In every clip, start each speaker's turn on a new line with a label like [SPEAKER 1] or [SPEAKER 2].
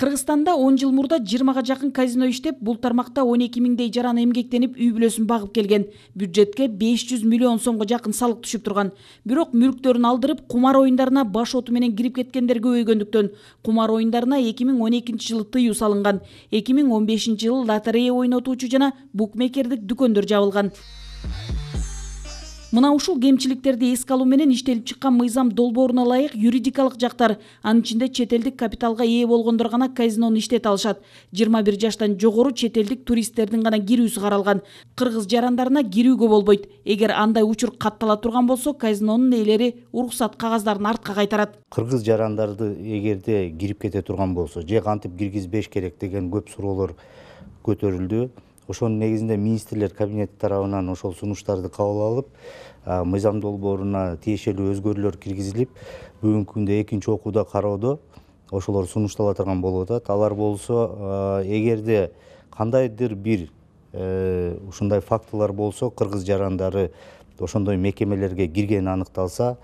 [SPEAKER 1] Кыргызстанда 10 жыл мурда 20-га жакын казино иштеп, бул тармакта 12 миңдей жаран эмгектенип үй бүлөсүн багып келген. Бюджетке 500 миллион сомго жакын салык түшүп турган. Бирок мүлктөрүн алдырып, кумар оюндарына баш оту менен кирип кеткендер көбөйгөндүктөн кумар оюндарына 2012 жылы тыюу салынган. 2015 жылы лотерея ойнотуучу жана букмекердик дүкөндөр жабылган. Мына ушул кемчиликтерди эске алуу менен иштелип чыккан мыйзам долбооруна ылайык юридикалык жактар, анын ичинде чет элдик капиталга ээ болгондор гана казинону иштете алышат. 21 жаштан жогору чет элдик туристтердин гана кирүүсү каралган. Кыргыз жарандарына кирүүгө болбойт. Эгер андай учур каттала турган болсо, казинонун ээлери уруксат кагаздарын артка кайтарат.
[SPEAKER 2] Кыргыз жарандарды эгерде кирип кете турган болсо, же кантип киргизбеш керек деген көп суроолор көтөрүлдү. Ошонун негизинде министрлер кабинети тарабынан ошол сунуштарды кабыл алып, мыйзам долбооруна тиешелүү өзгөрүүлөр киргизилип, бүгүнкү күндө экинчи окууда кароодо ошолор сунуштала турган болуп атат. Алар болсо, эгерде кандайдыр бир ушундай фактылар болсо, кыргыз жарандары ошондой мекемелерге киргени аныкталса,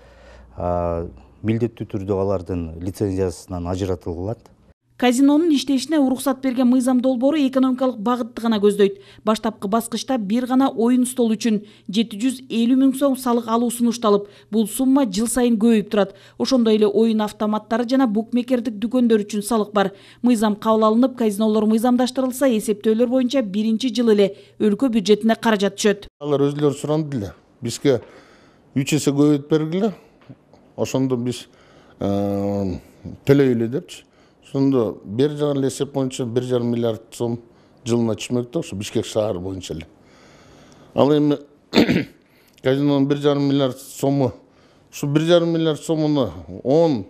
[SPEAKER 2] милдеттүү түрдө алардын лицензиясынан ажыратылат.
[SPEAKER 1] Казинонун иштешине уруксат берген мыйзам долбоору экономикалык багытты гана көздөйт. Баштапкы баскычта бир гана оюн стол үчүн 750 миң сом салык алуу сунушталып, бул сумма жыл сайын көбөйүп турат. Ошондой эле оюн автоматтары жана букмекердик дүкөндөр үчүн салык бар. Мыйзам кабыл алынып, казинолор мыйзамдаштырылса, эсептөөлөр боюнча биринчи жылы эле өлкө бюджетине каражат түшөт.
[SPEAKER 3] Алар өзүлөрү суранды эле. Бизге 3 эсе көбөйтүп бергиле. Ошондо биз төлөйлү депчи. Сонда бер жаган эсеп боюнча 1,5 миллиард сом жылына түшмөктө, ошо Бишкек шаары боюнча эле. Ал эми казинонун 1,5 миллиард сому, ушу 1,5 миллиард сомуну 10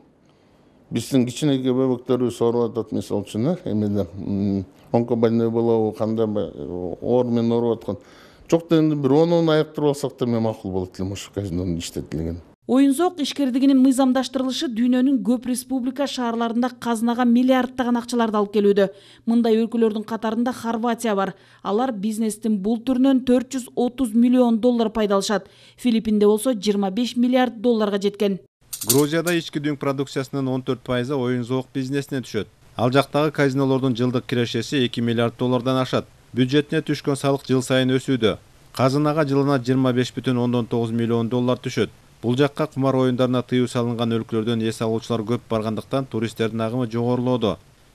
[SPEAKER 3] биздин кичинекей бөбөктөрүбүз ооруп атат, мисалы үчүн, эмеде онкобольной болобу, кандай оор менен ооруп аткан. Жок дегенде бир 10 аяктырып алсак да мен макул болот элем ошо казинонун иштетилгени.
[SPEAKER 1] Оюн-зоок ишкердигинин мыйзамдаштырылышы дүйнөнүн көп республика шаарларында казынага миллиарддаган акчаларды алып келүүдө. Мындай өлкөлөрдүн катарында Хорватия бар. Алар бизнестин бул түрүнөн 430 миллион доллар пайда алышат. Филиппинде болсо 25 миллиард долларга жеткен.
[SPEAKER 4] Грузияда ички дүң продукциясынын 14% оюн-зоок бизнесине түшөт. Ал жактагы казинолордун жылдык кирешеси 2 миллиард доллардан ашат. Бюджетине түшкөн салык жыл сайын өсүүдө. Казынага жылына 25,9 миллион доллар түшөт. Бул жакка кумар оюндарына тыюу салынган өлкөлөрдөн эс алуучулар көп баргандыктан туристтердин агымы жогорулоодо.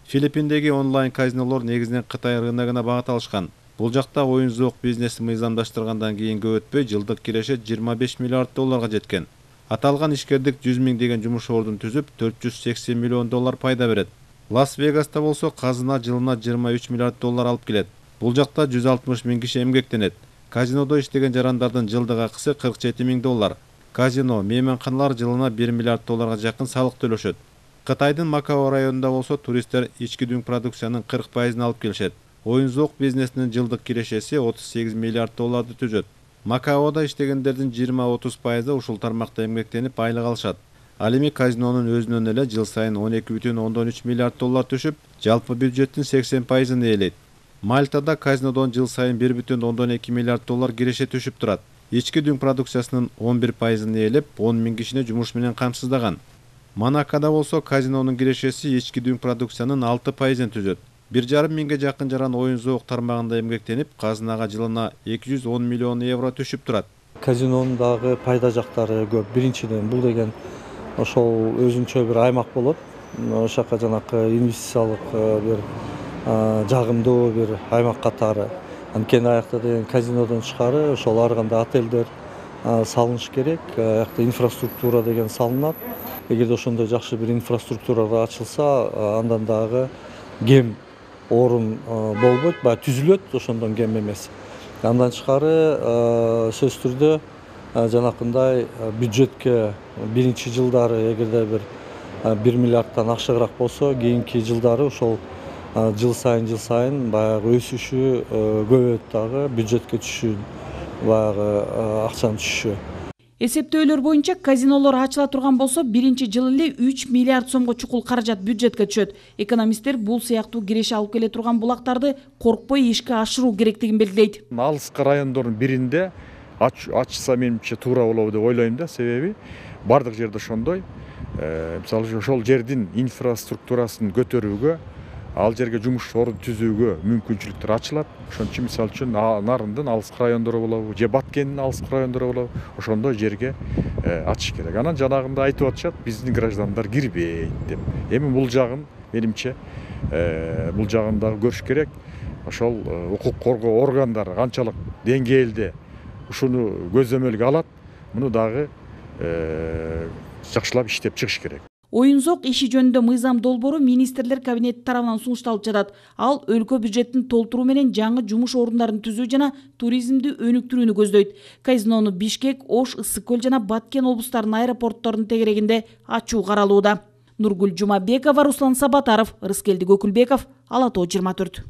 [SPEAKER 4] Филиппиндеги онлайн казинолор негизинен Кытай рыногуна багыт алышкан. Бул жакта оюн-зоок бизнеси мыйзамдаштыргандан кийин көп өтпөй жылдык киреше 25 миллиард долларга жеткен. Аталган ишкердик 100 миңдеген жумуш ордун түзүп, 480 миллион доллар пайда берет. Лас-Вегаста болсо казына жылына 23 миллиард доллар алып келет. Бул жакта 160 миң киши эмгектенет. Казинодо иштеген жарандардын жылдык акысы 47 миң доллар. Казино, мейманканалар жылына 1 миллиард долларга жакын салык төлөшөт. Кытайдын Макао районунда болсо туристтер ички дүң продукциянын 40% алып келишет. Оюн-зоок бизнесинин жылдык кирешеси 38 миллиард долларды түзөт. Макаода иштегендердин 20-30% ушул тармакта эмгектенип айлык алышат. Ал эми казинонун өзүнөн эле жыл сайын 12,3 миллиард доллар түшүп, жалпы бюджеттин 80%-ын ээлейт. Мальтада казинодон жыл сайын 1,2 миллиард доллар киреше түшүп турат. Ички дүң продукциясынын 11%-ын ээлеп, 10 миң кишини жумуш менен камсыздаган. Монакода болсо казинонун кирешеси ички дүң продукциянын 6%-ын түзөт. 1,5 миңге жакын жаран оюн-зоок тармагында эмгектенип, казынага жылына 210 миллион евро түшүп турат.
[SPEAKER 5] Казинонун дагы пайда жактары көп. Биринчиден бул деген ошол өзүнчө бир аймак болот. Ошол жака жанакы инвестициялык бир жагымдуу бир аймак катары. Анткени аякта деген казинодон тышкары ошол ар кандай отелдер салыныш керек, аякта инфраструктура деген салынат. Эгерде ошондой жакшы бир инфраструктура ачылса, андан дагы кем орун болбойт, баягы түзүлөт, ошондон кем эмес. Андан тышкары сөзсүз түрдө жанакындай бюджетке биринчи жылдары эгерде бир 1 миллиардтан ашыгыраак болсо, кийинки жылдары ошол жыл сайын баягы өсүшү көбөйөт дагы, бюджетке түшүү баягы акчанын түшүшү.
[SPEAKER 1] Эсептөөлөр боюнча казинолор ачыла турган болсо, биринчи жылы эле 3 миллиард сомго чукул каражат бюджетке түшөт. Экономисттер бул сыяктуу киреше алып келе турган булактарды коркпой ишке ашыруу керектигин белгилейт.
[SPEAKER 6] Алыскы райондордун биринде ачса менимче туура болобу деп ойлойм да, себеби бардык жерде ошондой. Мисалы ошол жердин инфраструктурасын көтөрүүгө ал жерге жумуш орун түзүүгө мүмкүнчүлүктөр ачылат. Ошон үчүн мисалы үчүн Нарындын алыскы райондору болобу же Баткендин алыскы райондору болобу, ошондой жерге ачыш керек. Анан жанагында айтып атышат, биздин граждандар кирбейт деп. Эми бул жагын менимче бул жагын дагы көрүш керек. Ошол укук коргоо органдары канчалык деңгээлде ушуну көзөмөлгө алат, муну дагы жакшылап иштеп чыгыш керек.
[SPEAKER 1] Оюн зок иши жөнүндө мыйзам долбоору министрлер кабинети тарабынан сунушталып жатат. Ал өлкө бюджетин толтуруу менен жаңы жумуш орундарын түзүү жана туризмди өнүктүрүүнү көздөйт. Казинону Бишкек, Ош, Ысык көл жана Баткен облустарынын аэропортторунун тегерегинде ачуу каралууда. Нургүл Жумабекова, Руслан Сабатаров, Рыскелди Көкүлбеков, Ала Тоо 24.